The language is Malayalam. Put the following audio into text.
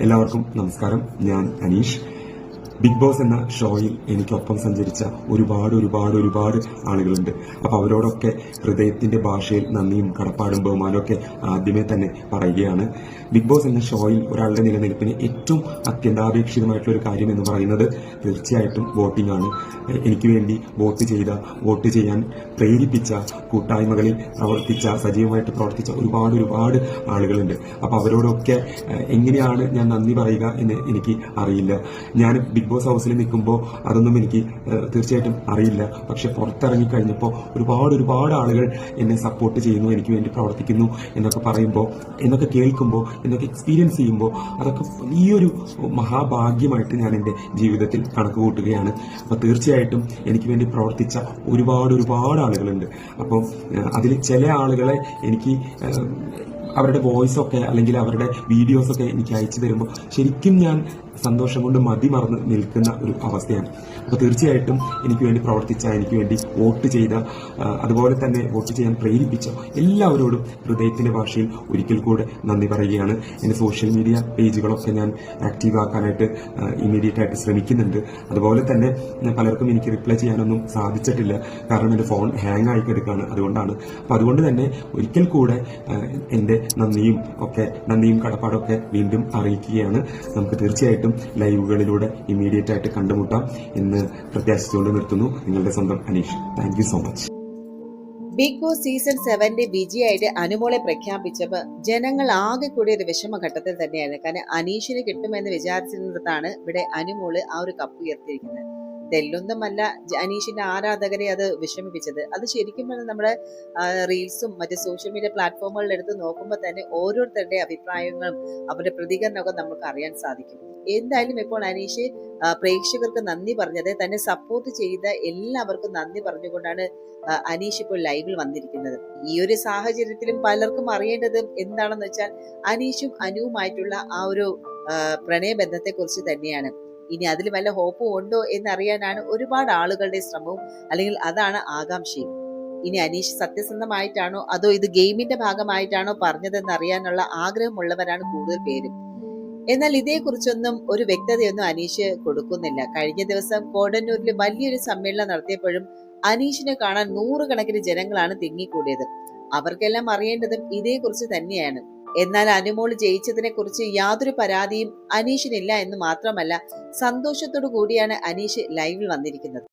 എല്ലാവർക്കും നമസ്കാരം. ഞാൻ അനീഷ്. ബിഗ് ബോസ് എന്ന ഷോയിൽ എനിക്കൊപ്പം സഞ്ചരിച്ച ഒരുപാട് ആളുകളുണ്ട്. അപ്പൊ അവരോടൊക്കെ ഹൃദയത്തിന്റെ ഭാഷയിൽ നന്ദിയും കടപ്പാടും ബഹുമാനമൊക്കെ ആദ്യമേ തന്നെ പറയുകയാണ്. ബിഗ് ബോസ് എന്ന ഷോയിൽ ഒരാളുടെ നിലനിൽപ്പിന് ഏറ്റവും അത്യന്താപേക്ഷിതമായിട്ടുള്ള ഒരു കാര്യം എന്ന് പറയുന്നത് തീർച്ചയായിട്ടും വോട്ടിംഗ് ആണ്. എനിക്ക് വേണ്ടി വോട്ട് ചെയ്യാൻ പ്രേരിപ്പിച്ച, കൂട്ടായ്മകളിൽ സജീവമായിട്ട് പ്രവർത്തിച്ച ഒരുപാട് ആളുകളുണ്ട്. അപ്പൊ അവരോടൊക്കെ എങ്ങനെയാണ് ഞാൻ നന്ദി പറയുക എന്ന് എനിക്ക് അറിയില്ല. ഞാൻ ബിഗ് ബോസ് ഹൗസിൽ നിൽക്കുമ്പോൾ അതൊന്നും എനിക്ക് തീർച്ചയായിട്ടും അറിയില്ല. പക്ഷെ പുറത്തിറങ്ങിക്കഴിഞ്ഞപ്പോൾ ഒരുപാട് ആളുകൾ എന്നെ സപ്പോർട്ട് ചെയ്യുന്നു, എനിക്ക് വേണ്ടി പ്രവർത്തിക്കുന്നു എന്നൊക്കെ കേൾക്കുമ്പോൾ, എന്നൊക്കെ എക്സ്പീരിയൻസ് ചെയ്യുമ്പോൾ അതൊക്കെ വലിയൊരു മഹാഭാഗ്യമായിട്ട് ഞാൻ എൻ്റെ ജീവിതത്തിൽ കണക്ക് കൂട്ടുകയാണ്. അപ്പൊ തീർച്ചയായിട്ടും എനിക്ക് വേണ്ടി പ്രവർത്തിച്ച ഒരുപാട് ആളുകളുണ്ട്. അപ്പം അതിൽ ചില ആളുകളെ എനിക്ക് അവരുടെ വോയിസൊക്കെ അല്ലെങ്കിൽ അവരുടെ വീഡിയോസൊക്കെ എനിക്ക് അയച്ചു തരുമ്പോൾ ശരിക്കും ഞാൻ സന്തോഷം കൊണ്ട് മതിമറന്ന് നിൽക്കുന്ന ഒരു അവസ്ഥയാണ്. അപ്പോൾ തീർച്ചയായിട്ടും എനിക്ക് വേണ്ടി പ്രവർത്തിച്ച, എനിക്ക് വേണ്ടി വോട്ട് ചെയ്ത, അതുപോലെ തന്നെ വോട്ട് ചെയ്യാൻ പ്രേരിപ്പിച്ച എല്ലാവരോടും ഹൃദയത്തിന്റെ ഭാഷയിൽ ഒരിക്കൽ കൂടെ നന്ദി പറയുകയാണ്. എൻ്റെ സോഷ്യൽ മീഡിയ പേജുകളൊക്കെ ഞാൻ ആക്റ്റീവ് ആക്കാനായിട്ട് ഇമ്മീഡിയറ്റ് ആയിട്ട് ശ്രമിക്കുന്നുണ്ട്. അതുപോലെ തന്നെ പലർക്കും എനിക്ക് റിപ്ലൈ ചെയ്യാനൊന്നും സാധിച്ചിട്ടില്ല, കാരണം എൻ്റെ ഫോൺ ഹാങ് ആയി കിടക്കുകയാണ്. അപ്പോൾ അതുകൊണ്ട് തന്നെ ഒരിക്കൽ കൂടെ എൻ്റെ നന്ദിയും കടപ്പാടൊക്കെ വീണ്ടും അറിയിക്കുകയാണ്. നമുക്ക് തീർച്ചയായിട്ടും ലൈവുകളിലൂടെ ഇമ്മീഡിയറ്റ് ആയിട്ട് കണ്ടുമുട്ടാം എന്ന് പ്രത്യാശിച്ചുകൊണ്ട് നിർത്തുന്നു. നിങ്ങളുടെ സ്വന്തം Aneesh. Thank you so much. Big Boss season 7 വിജയായിട്ട് അനുമോളെ പ്രഖ്യാപിച്ചപ്പോൾ ജനങ്ങൾ ആകെ കൂടി ഒരു വിഷമഘട്ടത്തിൽ തന്നെയാണ്. കാരണം അനീഷിന് കിട്ടുമെന്ന് വിചാരിച്ചിരുന്നിടത്താണ് ഇവിടെ അനുമോള് ആ ഒരു കപ്പ് ഉയർത്തിയിരിക്കുന്നത്. തെല്ലൊന്നുമല്ല അനീഷിന്റെ ആരാധകരെ അത് വിഷമിപ്പിച്ചത്. അത് ശരിക്കും പറഞ്ഞാൽ നമ്മുടെ റീൽസും മറ്റ് സോഷ്യൽ മീഡിയ പ്ലാറ്റ്ഫോമുകളിൽ എടുത്ത് നോക്കുമ്പോൾ തന്നെ ഓരോരുത്തരുടെ അഭിപ്രായങ്ങളും അവരുടെ പ്രതികരണമൊക്കെ നമുക്ക് അറിയാൻ സാധിക്കും. എന്തായാലും ഇപ്പോൾ അനീഷ് പ്രേക്ഷകർക്ക് നന്ദി പറഞ്ഞത്, തന്നെ സപ്പോർട്ട് ചെയ്ത എല്ലാവർക്കും നന്ദി പറഞ്ഞുകൊണ്ടാണ് അനീഷ് ഇപ്പോൾ ലൈവിൽ വന്നിരിക്കുന്നത്. ഈ ഒരു സാഹചര്യത്തിലും പലർക്കും അറിയേണ്ടത് എന്താണെന്ന് വെച്ചാൽ അനീഷും അനുവുമായിട്ടുള്ള ആ ഒരു പ്രണയബന്ധത്തെ കുറിച്ച് തന്നെയാണ്. ഇനി അതിൽ വല്ല ഹോപ്പും ഉണ്ടോ എന്നറിയാനാണ് ഒരുപാട് ആളുകളുടെ ശ്രമവും, അല്ലെങ്കിൽ അതാണ് ആകാംക്ഷയും. ഇനി അനീഷ് സത്യസന്ധമായിട്ടാണോ അതോ ഇത് ഗെയിമിന്റെ ഭാഗമായിട്ടാണോ പറഞ്ഞതെന്ന് അറിയാനുള്ള ആഗ്രഹമുള്ളവരാണ് കൂടുതൽ പേരും. എന്നാൽ ഇതേക്കുറിച്ചൊന്നും ഒരു വ്യക്തതയൊന്നും അനീഷ് കൊടുക്കുന്നില്ല. കഴിഞ്ഞ ദിവസം കോടന്നൂരിൽ വലിയൊരു സമ്മേളനം നടത്തിയപ്പോഴും അനീഷിനെ കാണാൻ 100 കണക്കിന് ജനങ്ങളാണ് തിങ്ങിക്കൂടിയത്. അവർക്കെല്ലാം അറിയേണ്ടതും ഇതേക്കുറിച്ച് തന്നെയാണ്. എന്നാൽ അനുമോൾ ജയിച്ചതിനെ കുറിച്ച് യാതൊരു പരാതിയും അനീഷിനില്ല എന്ന് മാത്രമല്ല, സന്തോഷത്തോടു കൂടിയാണ് അനീഷ് ലൈവിൽ വന്നിരിക്കുന്നത്.